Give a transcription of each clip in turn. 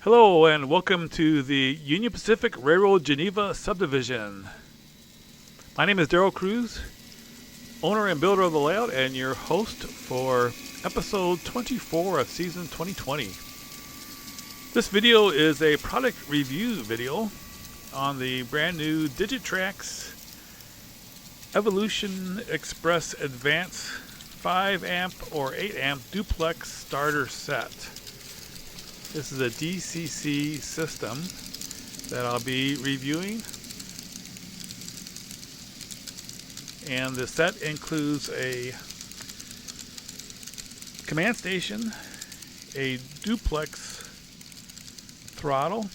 Hello and welcome to the Union Pacific Railroad Geneva Subdivision. My name is Darrell Cruz, owner and builder of the layout and your host for episode 24 of season 2020. This video is a product review video on the brand new Digitrax Evolution Express Advance 5 amp or 8 amp Duplex Starter Set. This is a DCC system that I'll be reviewing, and the set includes a command station, a duplex throttle,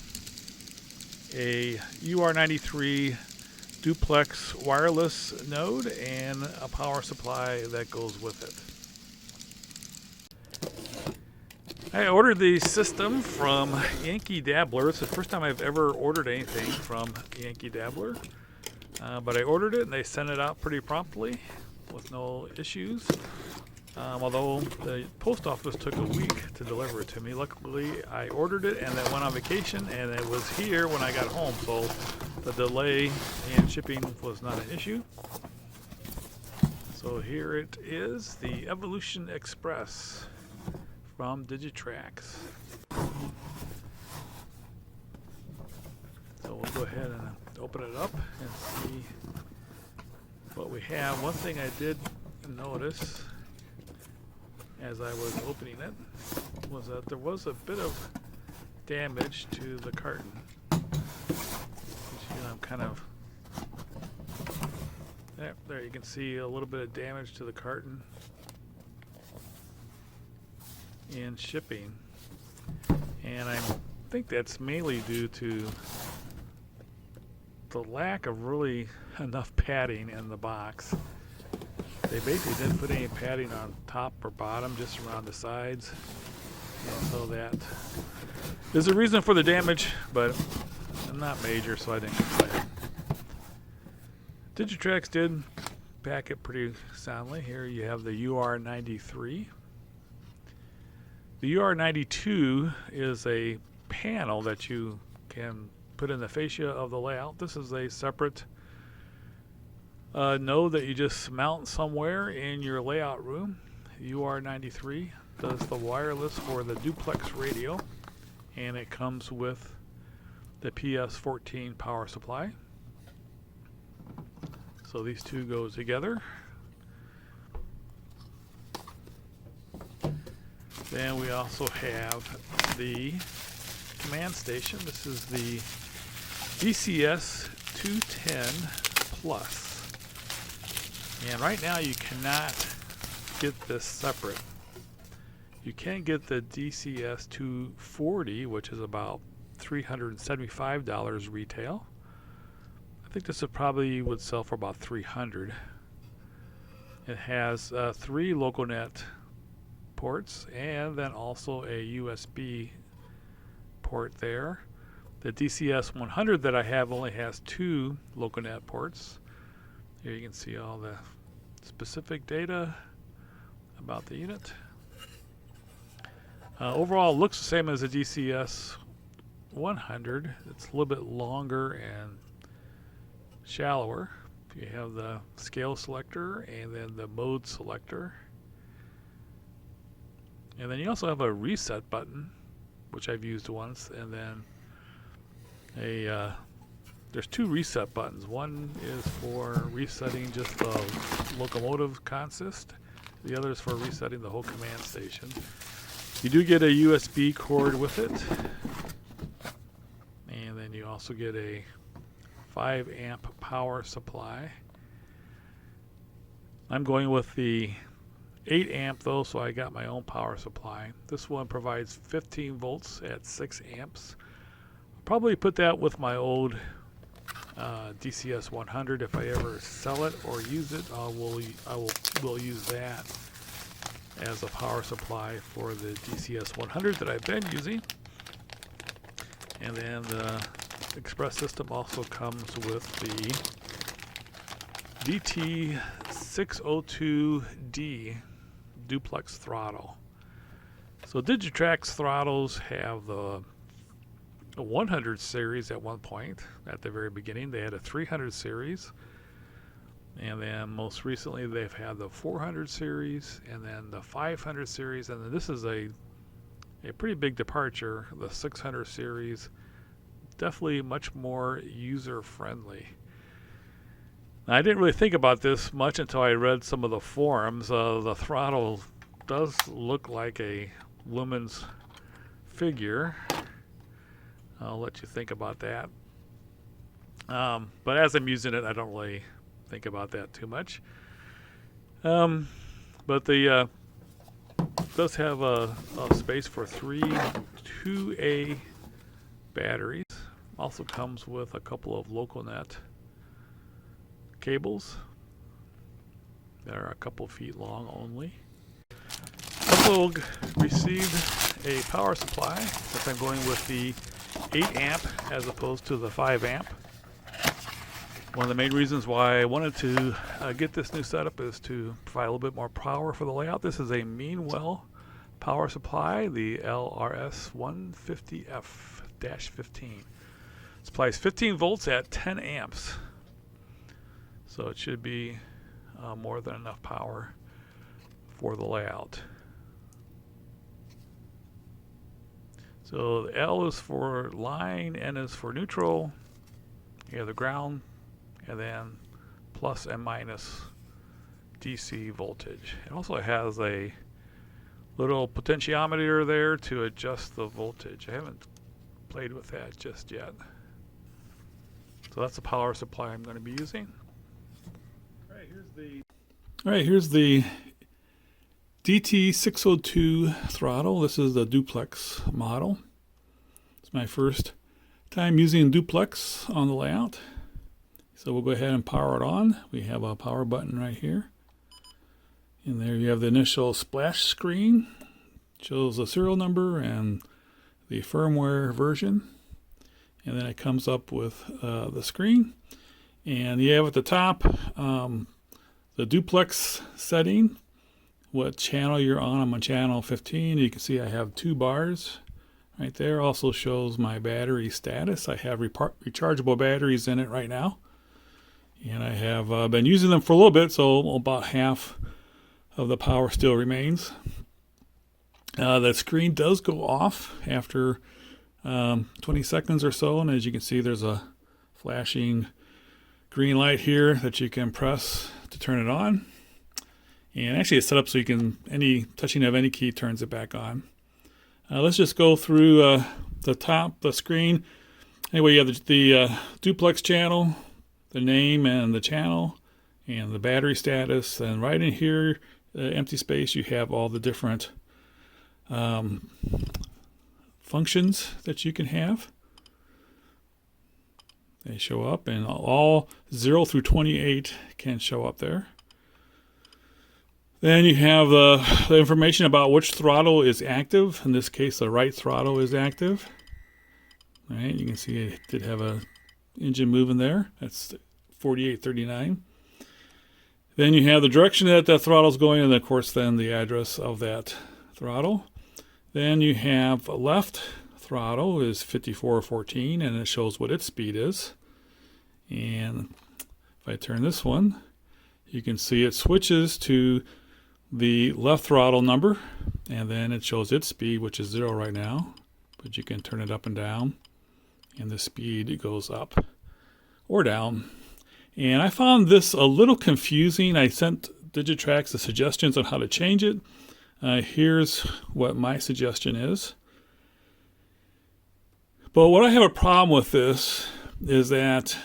a UR93 duplex wireless node, and a power supply that goes with it. I ordered the system from Yankee Dabbler. It's the first time I've ever ordered anything from Yankee Dabbler. But I ordered it and they sent it out pretty promptly with no issues. Although the post office took a week to deliver it to me. Luckily, I ordered it and then went on vacation and it was here when I got home. So the delay in shipping was not an issue. So here it is, the Evolution Express from Digitrax. So we'll go ahead and open it up and see what we have. One thing I did notice as I was opening it was that there was a bit of damage to the carton. Which, I'm kind of there you can see a little bit of damage to the carton in shipping, and I think that's mainly due to the lack of really enough padding in the box. They basically didn't put any padding on top or bottom, just around the sides, and so that is the reason for the damage, but not major, so I didn't complain. Digitrax did pack it pretty soundly. Here you have the UR93. The UR92 is a panel that you can put in the fascia of the layout. This is a separate node that you just mount somewhere in your layout room. UR93 does the wireless for the duplex radio, and it comes with the PS14 power supply. So these two go together. Then we also have the command station. This is the DCS210 Plus. And right now you cannot get this separate. You can get the DCS240, which is about $375 retail. I think this would sell for about $300. It has 3 LocoNet ports and then also a USB port there. The DCS100 that I have only has 2 LocoNet ports. Here you can see all the specific data about the unit. Overall, it looks the same as the DCS100. It's a little bit longer and shallower. You have the scale selector and then the mode selector. And then you also have a reset button, which I've used once, and then there's 2 reset buttons. One is for resetting just the locomotive consist. The other is for resetting the whole command station. You do get a USB cord with it, and then you also get a 5 amp power supply. I'm going with the 8 amp though, so I got my own power supply. This one provides 15 volts at 6 amps. I'll probably put that with my old DCS 100 if I ever sell it or use it. I will use that as a power supply for the DCS 100 that I've been using. And then the Express system also comes with the DT602D duplex throttle. So Digitrax throttles have the a 100 series at one point. At the very beginning, they had a 300 series. And then most recently, they've had the 400 series and then the 500 series. And then this is a pretty big departure, the 600 series. Definitely much more user-friendly. I didn't really think about this much until I read some of the forums. The throttle does look like a woman's figure. I'll let you think about that. But as I'm using it, I don't really think about that too much. But the does have a space for 3 2A batteries. Also comes with a couple of local net cables that are a couple feet long only. Also received a power supply, since I'm going with the 8 amp as opposed to the 5 amp. One of the main reasons why I wanted to get this new setup is to provide a little bit more power for the layout. This is a Meanwell power supply, the LRS150F-15. Supplies 15 volts at 10 amps. So it should be more than enough power for the layout. So the L is for line, N is for neutral. You have the ground, and then plus and minus DC voltage. It also has a little potentiometer there to adjust the voltage. I haven't played with that just yet. So that's the power supply I'm going to be using. All right, here's the DT602 throttle. This is the Duplex model. It's my first time using Duplex on the layout. So we'll go ahead and power it on. We have a power button right here. And there you have the initial splash screen. It shows the serial number and the firmware version. And then it comes up with the screen. And you have at the top the duplex setting, what channel you're on. I'm on channel 15. You can see I have 2 bars right there. Also shows my battery status. I have rechargeable batteries in it right now. And I have been using them for a little bit, so about half of the power still remains. The screen does go off after 20 seconds or so, and as you can see, there's a flashing green light here that you can press to turn it on. And actually it's set up so you can, any touching of any key turns it back on. Let's just go through the top, the screen. Anyway, you have the duplex channel, the name and the channel, and the battery status. And right in here, empty space, you have all the different functions that you can have. They show up, and all 0 through 28 can show up there. Then you have the information about which throttle is active. In this case, the right throttle is active. All right, you can see it did have a engine moving there. That's 4839. Then you have the direction that the throttle is going, and of course then the address of that throttle. Then you have left throttle is 5414, and it shows what its speed is. And if I turn this one, you can see it switches to the left throttle number, and then it shows its speed, which is 0 right now, but you can turn it up and down, and the speed goes up or down. And I found this a little confusing. I sent Digitrax the suggestions on how to change it. Here's what my suggestion is. But what I have a problem with this is that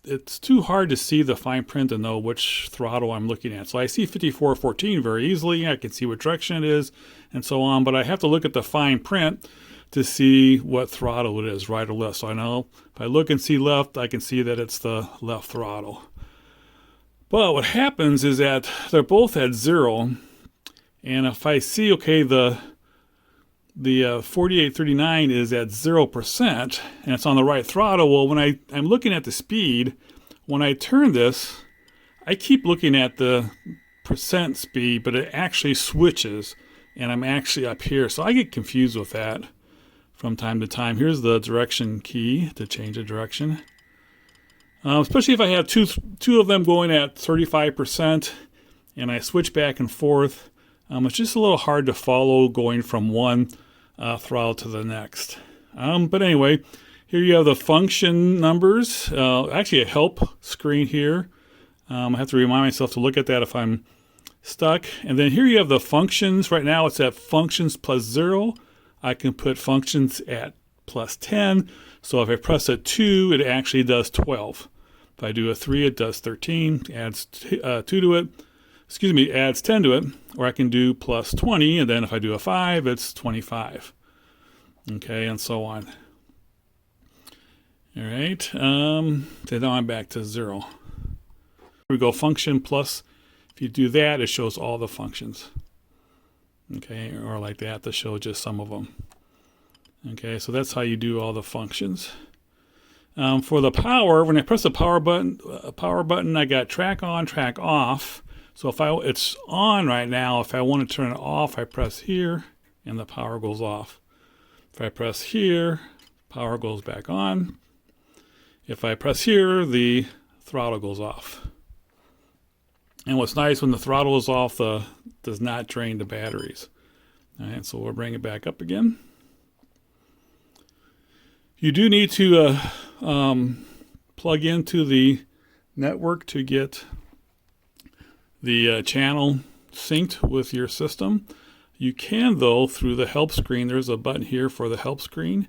it's too hard to see the fine print and know which throttle I'm looking at. So I see 5414 very easily. I can see what direction it is and so on, but I have to look at the fine print to see what throttle it is, right or left. So I know if I look and see left, I can see that it's the left throttle. But what happens is that they're both at 0, and if I see, okay, the 4839 is at 0%, and it's on the right throttle. Well, when I'm looking at the speed, when I turn this, I keep looking at the percent speed, but it actually switches, and I'm actually up here. So I get confused with that from time to time. Here's the direction key to change the direction. Especially if I have two of them going at 35% and I switch back and forth, it's just a little hard to follow going from one throttle to the next. But anyway, here you have the function numbers, actually a help screen here. I have to remind myself to look at that if I'm stuck. And then here you have the functions. Right now it's at functions plus 0. I can put functions at plus 10. So if I press a 2, it actually does 12. If I do a 3, it does 13, adds 2 to it. Excuse me, adds 10 to it. Or I can do plus 20, and then if I do a 5, it's 25. Okay, and so on. All right, so now I'm back to 0. Here we go, function plus. If you do that, it shows all the functions. Okay, or like that to show just some of them. Okay, so that's how you do all the functions. For the power, when I press the power button, I got track on, track off. So if it's on right now, if I want to turn it off, I press here and the power goes off. If I press here, power goes back on. If I press here, the throttle goes off. And what's nice, when the throttle is off, does not drain the batteries. All right, so we'll bring it back up again. You do need to plug into the network to get the channel synced with your system. You can, though, through the help screen. There's a button here for the help screen.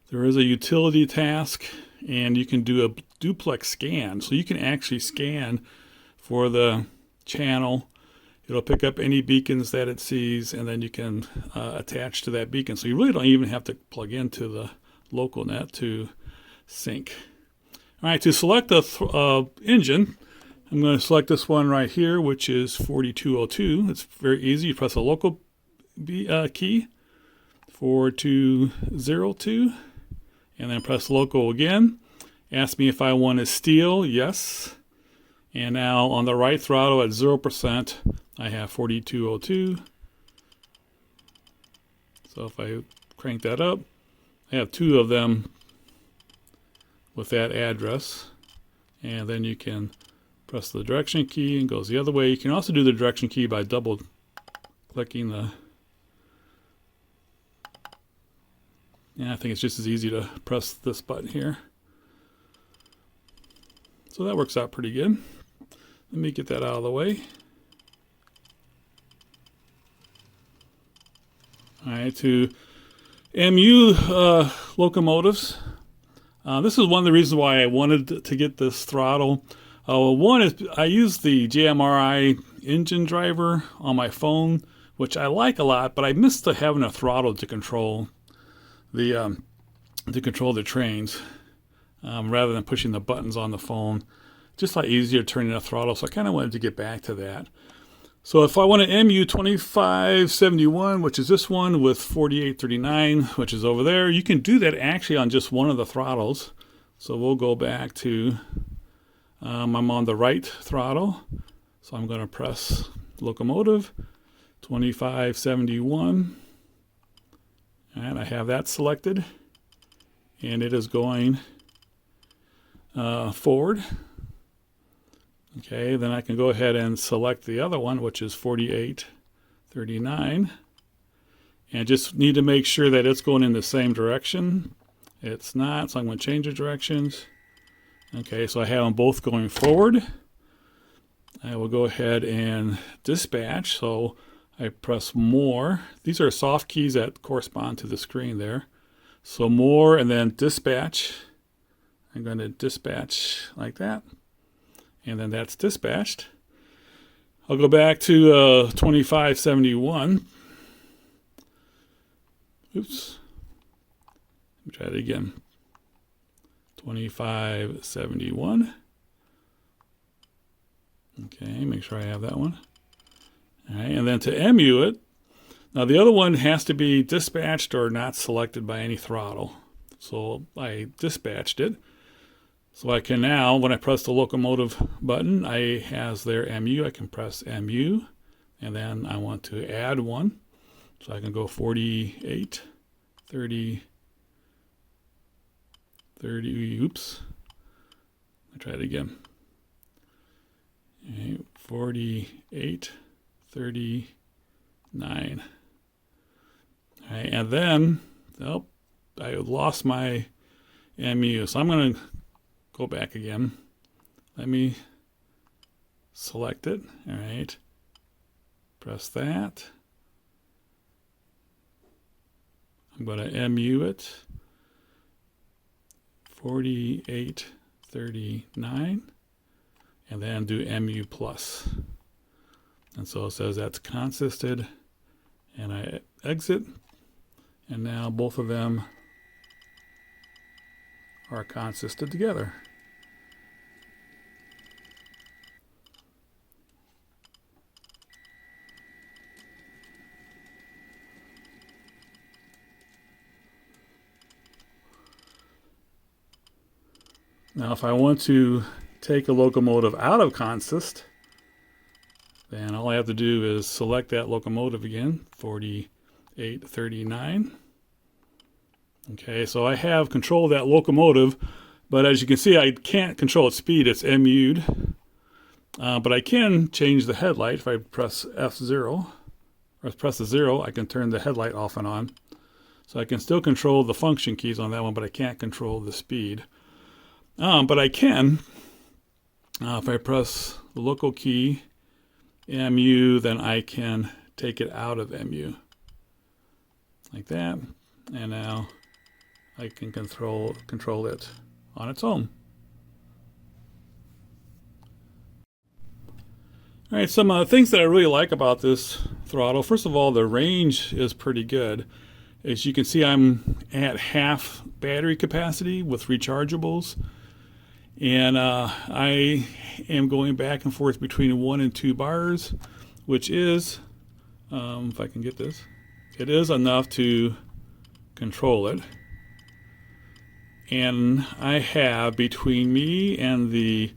There is a utility task, and you can do a duplex scan. So you can actually scan for the channel. It'll pick up any beacons that it sees, and then you can attach to that beacon. So you really don't even have to plug into the local net to sync. All right, to select the engine, I'm going to select this one right here, which is 4202. It's very easy. You press a local key, 4202, and then press local again. Ask me if I want to steal. Yes. And now on the right throttle at 0%, I have 4202. So if I crank that up, I have 2 of them with that address. And then you can press the direction key and goes the other way. You can also do the direction key by double clicking the... Yeah, I think it's just as easy to press this button here. So that works out pretty good. Let me get that out of the way. All right, to MU locomotives. This is one of the reasons why I wanted to get this throttle. One is I use the JMRI engine driver on my phone, which I like a lot, but I miss having a throttle to control the trains rather than pushing the buttons on the phone. Just a lot easier turning a throttle, so I kind of wanted to get back to that. So if I want an MU 2571, which is this one, with 4839, which is over there, you can do that actually on just one of the throttles. So we'll go back to, I'm on the right throttle, so I'm going to press locomotive 2571, and I have that selected, and it is going forward. Okay, then I can go ahead and select the other one, which is 4839, and just need to make sure that it's going in the same direction. It's not, so I'm going to change the directions. Okay, so I have them both going forward. I will go ahead and dispatch, so I press more. These are soft keys that correspond to the screen there. So more, and then dispatch. I'm going to dispatch like that. And then that's dispatched. I'll go back to 2571. Oops. Let me try it again. 2571. Okay, make sure I have that one. All right, and then to MU it. Now the other one has to be dispatched or not selected by any throttle. So I dispatched it. So I can now, when I press the locomotive button, I has there MU. I can press MU, and then I want to add one. So I can go 48, 30, 30, oops. I'll try it again. 48, 39. All right, and then, oh, I lost my MU. So I'm going to go back again. Let me select it. All right. Press that. I'm going to MU it. 4839, and then do MU plus. And so it says that's consisted, and I exit, and now both of them are consisted together. Now, if I want to take a locomotive out of consist, then all I have to do is select that locomotive again, 4839. Okay, so I have control of that locomotive, but as you can see, I can't control its speed. It's MU'd. But I can change the headlight. If I press F0, or press the 0, I can turn the headlight off and on. So I can still control the function keys on that one, but I can't control the speed. But I can, if I press the local key, MU, then I can take it out of MU. Like that. And now I can control it on its own. All right, some things that I really like about this throttle. First of all, the range is pretty good. As you can see, I'm at half battery capacity with rechargeables. And I am going back and forth between 1 and 2 bars, which is, if I can get this, it is enough to control it. And I have between me and the,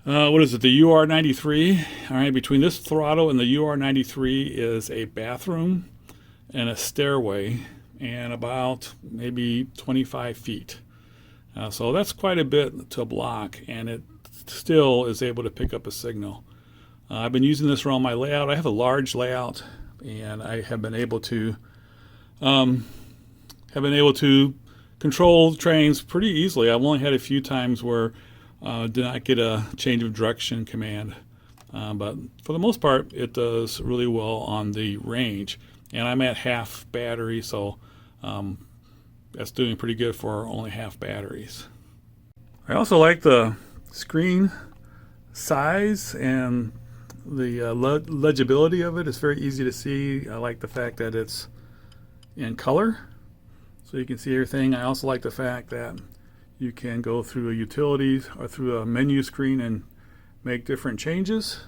what is it, the UR93, all right, between this throttle and the UR93 is a bathroom and a stairway and about maybe 25 feet. So that's quite a bit to block, and it still is able to pick up a signal. I've been using this around my layout. I have a large layout, and I have been able to control trains pretty easily. I've only had a few times where I did not get a change of direction command, but for the most part, it does really well on the range. And I'm at half battery, so that's doing pretty good for only half batteries. I also like the screen size and the legibility of it. It's very easy to see. I like the fact that it's in color, so you can see everything. I also like the fact that you can go through a utilities or through a menu screen and make different changes.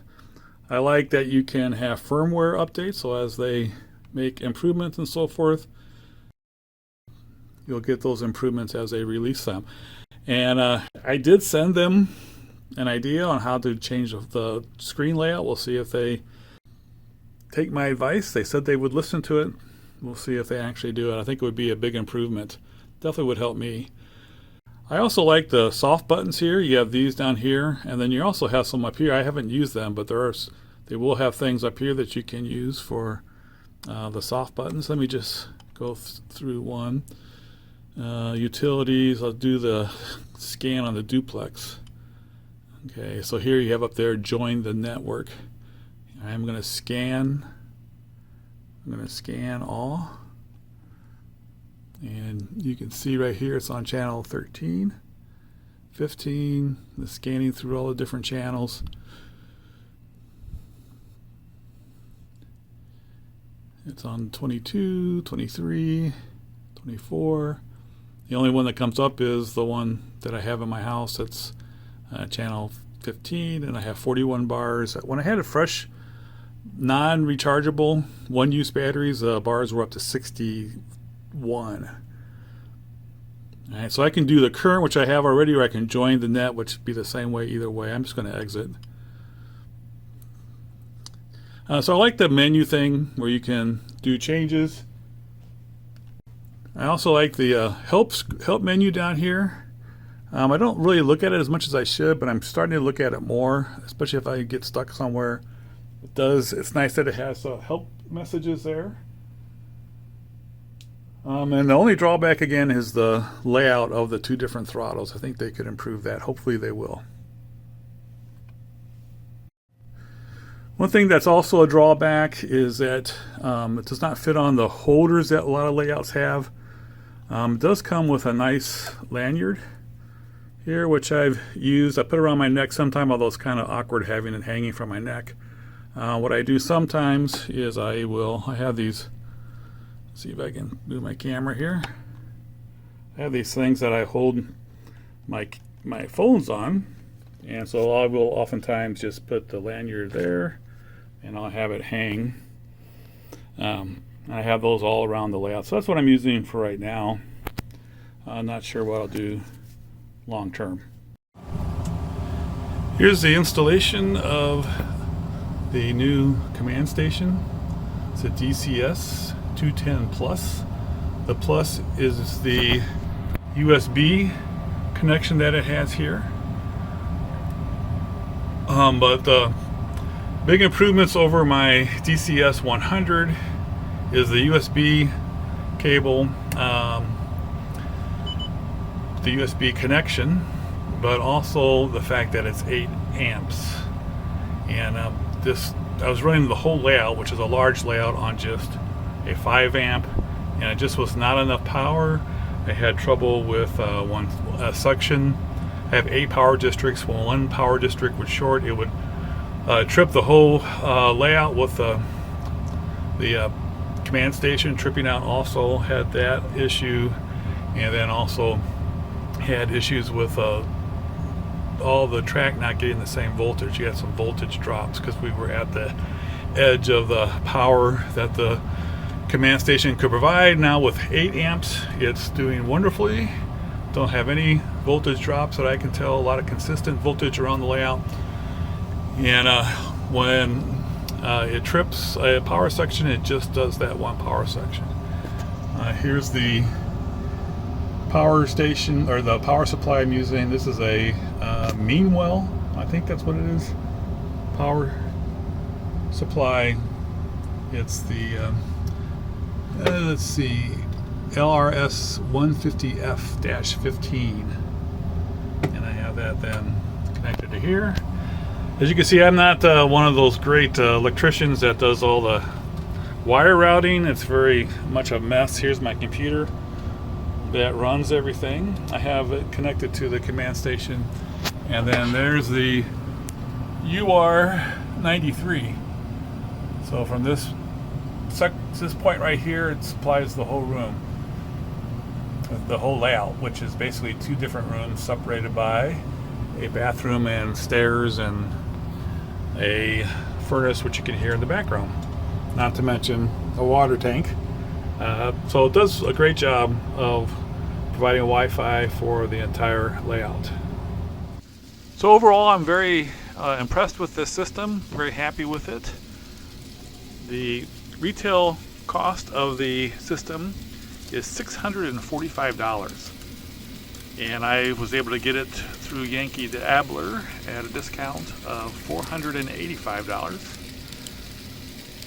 I like that you can have firmware updates, so as they make improvements and so forth, you'll get those improvements as they release them. And I did send them an idea on how to change the screen layout. We'll see if they take my advice. They said they would listen to it. We'll see if they actually do it. I think it would be a big improvement. Definitely would help me. I also like the soft buttons here. You have these down here, and then you also have some up here. I haven't used them, but they will have things up here that you can use for the soft buttons. Let me just go through one. Utilities, I'll do the scan on the duplex. Okay, so here you have up there, join the network. I'm going to scan all. And you can see right here it's on channel 13, 15, the scanning through all the different channels. It's on 22, 23, 24. The only one that comes up is the one that I have in my house. That's channel 15, and I have 41 bars. When I had a fresh non-rechargeable one-use batteries, bars were up to 61. All right, so I can do the current, which I have already, or I can join the net, which would be the same way either way. I'm just going to exit. So I like the menu thing where you can do changes. I also like the help menu down here. I don't really look at it as much as I should, but I'm starting to look at it more, especially if I get stuck somewhere. It's nice that it has help messages there. And the only drawback again is the layout of the two different throttles. I think they could improve that. Hopefully they will. One thing that's also a drawback is that it does not fit on the holders that a lot of layouts have. It does come with a nice lanyard here, which I've used. I put it around my neck sometime, although it's kind of awkward having it hanging from my neck. What I do sometimes is I have these, see if I can move my camera here. I have these things that I hold my phones on, and so I will oftentimes just put the lanyard there and I'll have it hang. I have those all around the layout, so that's what I'm using for right now. I'm not sure what I'll do long term. Here's the installation of the new command station. It's a DCS210 Plus. The Plus is the USB connection that it has here. But the big improvements over my DCS 100 is the USB cable, the USB connection, but also the fact that it's 8 amps. And I was running the whole layout, which is a large layout, on just a 5 amp, and it just was not enough power. I had trouble with one suction. I have 8 power districts. When one power district would short, it would trip the whole layout with the command station tripping out. Also had that issue, and then also had issues with all the track not getting the same voltage. You had some voltage drops because we were at the edge of the power that the command station could provide. Now with 8 amps, it's doing wonderfully. Don't have any voltage drops that I can tell. A lot of consistent voltage around the layout. And when it trips a power section, it just does that one power section. Here's the power station, or the power supply I'm using. This is a Meanwell, I think that's what it is, power supply. It's the let's see, LRS 150F-15, and I have that then connected to here. As you can see, I'm not one of those great electricians that does all the wire routing. It's very much a mess. Here's my computer that runs everything. I have it connected to the command station, and then there's the UR93. So from this point right here, it supplies the whole room, the whole layout, which is basically 2 different rooms separated by a bathroom and stairs and a furnace, which you can hear in the background, not to mention a water tank. So it does a great job of providing Wi-Fi for the entire layout. So overall, I'm very impressed with this system, very happy with it. The retail cost of the system is $645, and I was able to get it through Yankee Dabbler at a discount of $485,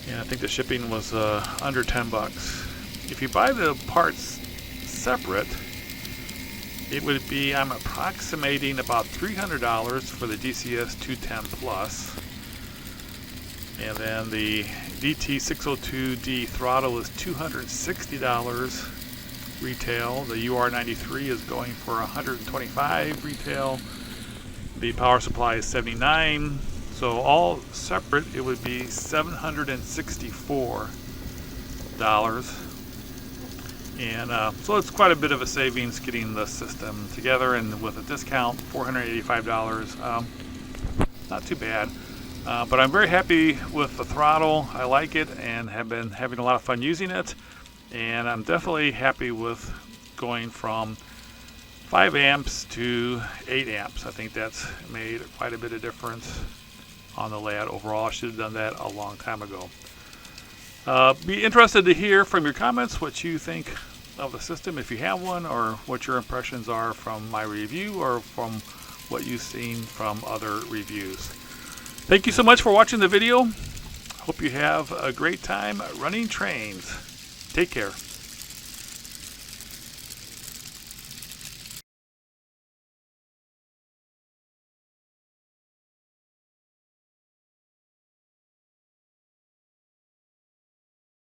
and I think the shipping was under 10 bucks. If you buy the parts separate, it would be, I'm approximating about $300 for the DCS 210 Plus, and then the DT602D throttle is $260 retail. The UR93 is going for $125 retail. The power supply is $79. So all separate, it would be $764. And so it's quite a bit of a savings getting the system together, and with a discount, $485. Not too bad. But I'm very happy with the throttle. I like it and have been having a lot of fun using it. And I'm definitely happy with going from 5 amps to 8 amps. I think that's made quite a bit of difference on the layout overall. I should have done that a long time ago. Be interested to hear from your comments what you think of the system if you have one, or what your impressions are from my review or from what you've seen from other reviews. Thank you so much for watching the video. Hope you have a great time running trains. Take care.